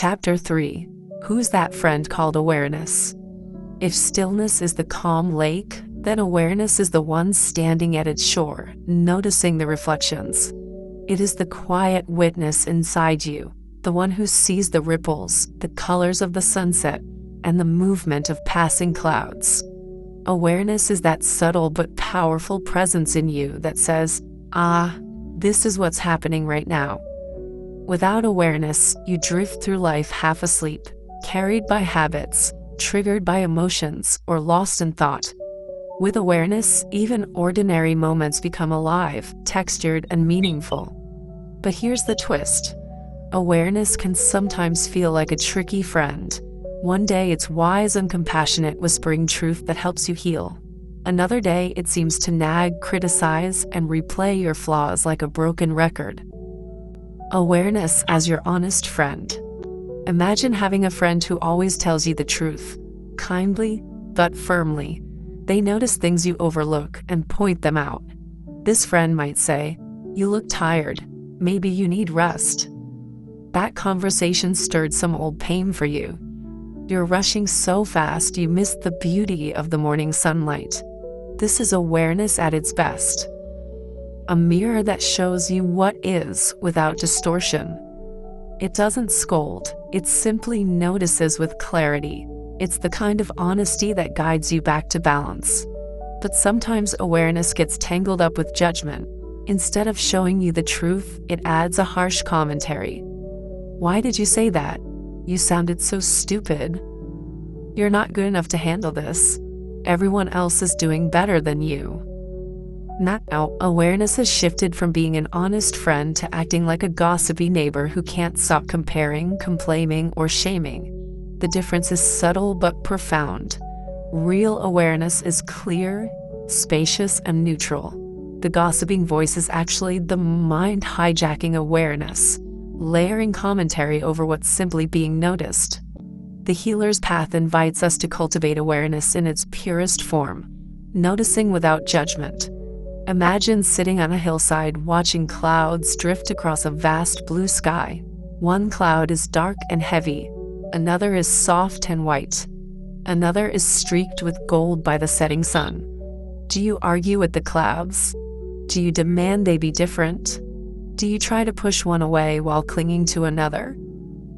Chapter 3. Who's that friend called awareness? If stillness is the calm lake, then awareness is the one standing at its shore, noticing the reflections. It is the quiet witness inside you, the one who sees the ripples, the colors of the sunset, and the movement of passing clouds. Awareness is that subtle but powerful presence in you that says, this is what's happening right now. Without awareness, you drift through life half asleep, carried by habits, triggered by emotions, or lost in thought. With awareness, even ordinary moments become alive, textured, and meaningful. But here's the twist. Awareness can sometimes feel like a tricky friend. One day it's wise and compassionate, whispering truth that helps you heal. Another day it seems to nag, criticize, and replay your flaws like a broken record. Awareness as your honest friend. Imagine having a friend who always tells you the truth, kindly but firmly. They notice things you overlook and point them out. This friend might say, "You look tired. Maybe you need rest." That conversation stirred some old pain for you. You're rushing so fast you miss the beauty of the morning sunlight. This is awareness at its best. A mirror that shows you what is without distortion. It doesn't scold, it simply notices with clarity. It's the kind of honesty that guides you back to balance. But sometimes awareness gets tangled up with judgment. Instead of showing you the truth, it adds a harsh commentary. "Why did you say that? You sounded so stupid. You're not good enough to handle this. Everyone else is doing better than you." Now, awareness has shifted from being an honest friend to acting like a gossipy neighbor who can't stop comparing, complaining, or shaming. The difference is subtle but profound. Real awareness is clear, spacious, and neutral. The gossiping voice is actually the mind hijacking awareness, layering commentary over what's simply being noticed. The Healer's Path invites us to cultivate awareness in its purest form, noticing without judgment. Imagine sitting on a hillside watching clouds drift across a vast blue sky. One cloud is dark and heavy, another is soft and white, another is streaked with gold by the setting sun. Do you argue with the clouds? Do you demand they be different? Do you try to push one away while clinging to another?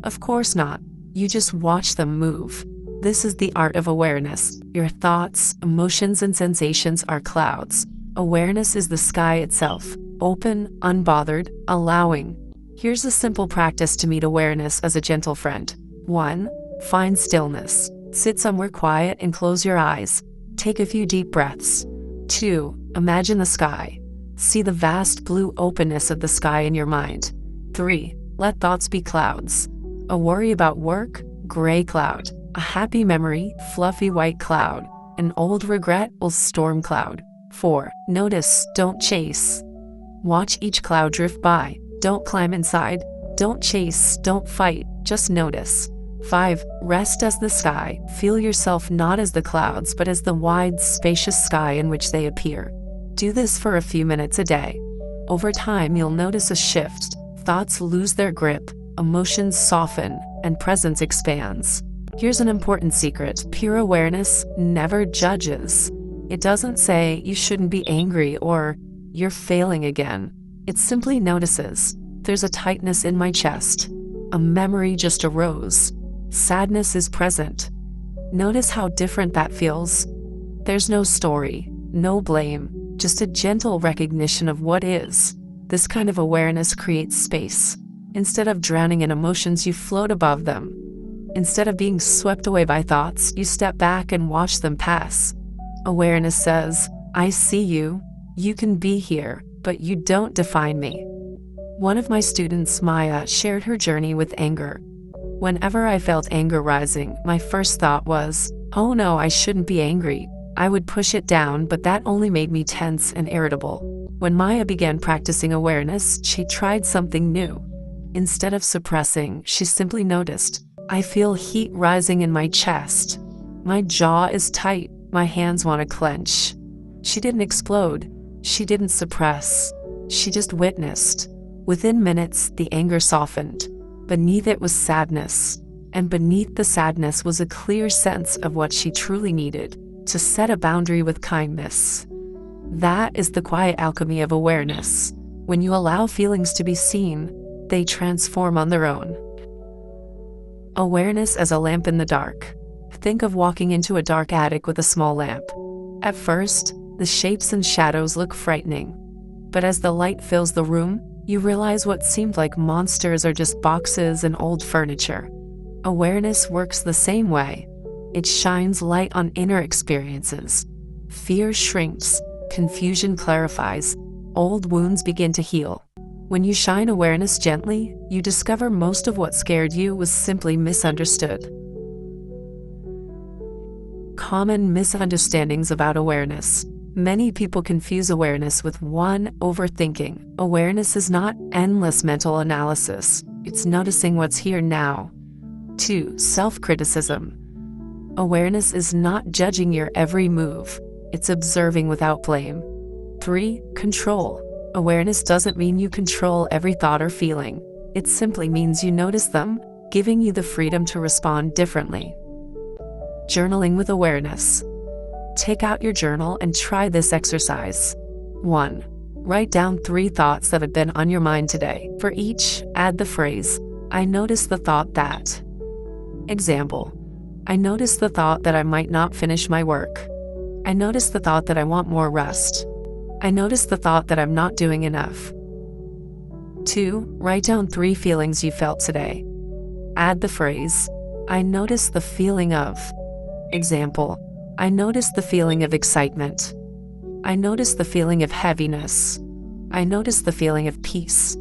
Of course not. You just watch them move. This is the art of awareness. Your thoughts, emotions, and sensations are clouds. Awareness is the sky itself, open, unbothered, allowing. Here's a simple practice to meet awareness as a gentle friend. 1. Find stillness. Sit somewhere quiet and close your eyes. Take a few deep breaths. 2. Imagine the sky. See the vast blue openness of the sky in your mind. 3. Let thoughts be clouds. A worry about work? Gray cloud. A happy memory? Fluffy white cloud. An old regret? Storm cloud. 4. Notice, don't chase. Watch each cloud drift by. Don't climb inside. Don't chase, don't fight, just notice. 5. Rest as the sky. Feel yourself not as the clouds but as the wide, spacious sky in which they appear. Do this for a few minutes a day. Over time, you'll notice a shift. Thoughts lose their grip, emotions soften, and presence expands. Here's an important secret. Pure awareness never judges. It doesn't say you shouldn't be angry or you're failing again. It simply notices. There's a tightness in my chest. A memory just arose. Sadness is present. Notice how different that feels. There's no story, no blame, just a gentle recognition of what is. This kind of awareness creates space. Instead of drowning in emotions, you float above them. Instead of being swept away by thoughts, you step back and watch them pass. Awareness says, "I see you. You can be here, but you don't define me." One of my students, Maya, shared her journey with anger. "Whenever I felt anger rising, my first thought was, oh no, I shouldn't be angry." I would push it down, but that only made me tense and irritable. When Maya began practicing awareness, she tried something new. Instead of suppressing, she simply noticed, "I feel heat rising in my chest. My jaw is tight. My hands want to clench." She didn't explode. She didn't suppress. She just witnessed. Within minutes, the anger softened. Beneath it was sadness, and beneath the sadness was a clear sense of what she truly needed: to set a boundary with kindness. That is the quiet alchemy of awareness. When you allow feelings to be seen, they transform on their own. Awareness as a lamp in the dark. Think of walking into a dark attic with a small lamp. At first, the shapes and shadows look frightening, but as the light fills the room, you realize what seemed like monsters are just boxes and old furniture. Awareness works the same way. It shines light on inner experiences. Fear shrinks, confusion clarifies, old wounds begin to heal. When you shine awareness gently, you discover most of what scared you was simply misunderstood. Common misunderstandings about awareness. Many people confuse awareness with 1. Overthinking. Awareness is not endless mental analysis. It's noticing what's here now. 2. Self-criticism. Awareness is not judging your every move. It's observing without blame. 3. Control. Awareness doesn't mean you control every thought or feeling. It simply means you notice them, giving you the freedom to respond differently. Journaling with awareness. Take out your journal and try this exercise. 1. Write down 3 thoughts that have been on your mind today. For each, add the phrase, "I noticed the thought that." Example: I noticed the thought that I might not finish my work. I noticed the thought that I want more rest. I noticed the thought that I'm not doing enough. 2. Write down 3 feelings you felt today. Add the phrase, "I noticed the feeling of." Example: I noticed the feeling of excitement. I noticed the feeling of heaviness. I noticed the feeling of peace.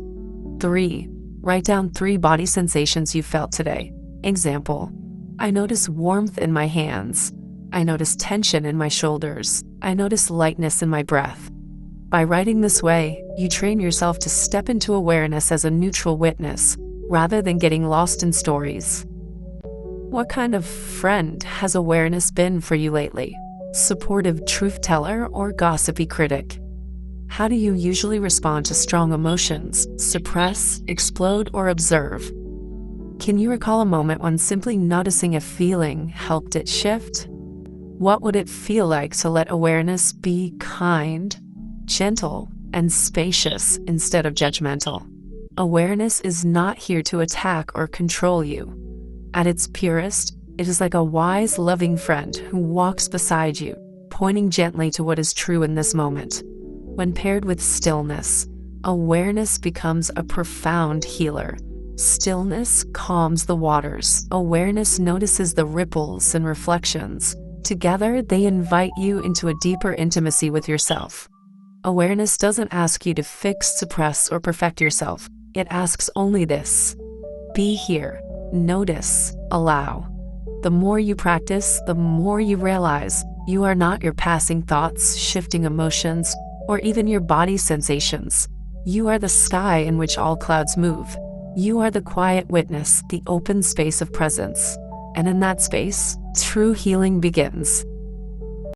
3. Write down 3 body sensations you felt today. Example: I noticed warmth in my hands. I noticed tension in my shoulders. I noticed lightness in my breath. By writing this way, you train yourself to step into awareness as a neutral witness, rather than getting lost in stories. What kind of friend has awareness been for you lately? Supportive truth teller or gossipy critic? How do you usually respond to strong emotions? Suppress, explode, or observe? Can you recall a moment when simply noticing a feeling helped it shift? What would it feel like to let awareness be kind, gentle, and spacious instead of judgmental? Awareness is not here to attack or control you. At its purest, it is like a wise, loving friend who walks beside you, pointing gently to what is true in this moment. When paired with stillness, awareness becomes a profound healer. Stillness calms the waters. Awareness notices the ripples and reflections. Together, they invite you into a deeper intimacy with yourself. Awareness doesn't ask you to fix, suppress, or perfect yourself. It asks only this: be here, notice, allow. The more you practice, the more you realize you are not your passing thoughts, shifting emotions, or even your body sensations. You are the sky in which all clouds move. You are the quiet witness, the open space of presence. And in that space, true healing begins.